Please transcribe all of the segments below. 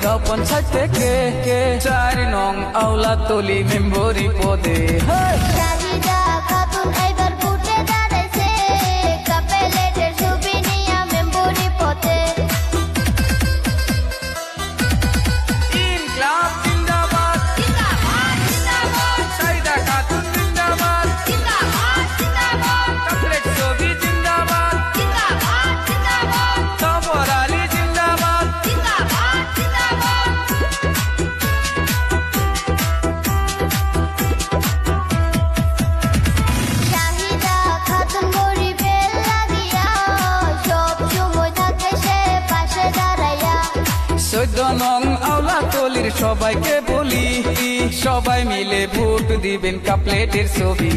গাঁও পঞ্চায়েত থেকে 4 নং আওলাতলি মেম্বরি পদে। শাহিদা খাতুন এবার ফুটে দাঁড়াইছে, কাপেলেটের ছবি নিয়া মেম্বরি পদে। ইনকলাব জিন্দাবাদ, জিন্দাবাদ জিন্দাবাদ, শাহিদা খাতুন জিন্দাবাদ, জিন্দাবাদ জিন্দাবাদ, কাপলেট ছবি জিন্দাবাদ, জিন্দাবাদ জিন্দাবাদ, সফর আলী জিন্দাবাদ। জিন্দাবাদ জিন্দাবাদ। শাহিদা খাতুন গরিবের লাগিয়া সব সময় থাকে সে পাশে দাঁড়াইয়া। 14 নং আওলাতলির সবাইকে বলি, সবাই মিলে ভোট দিবেন কাপলেটের ছবি।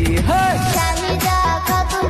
শাহিদা খাতুন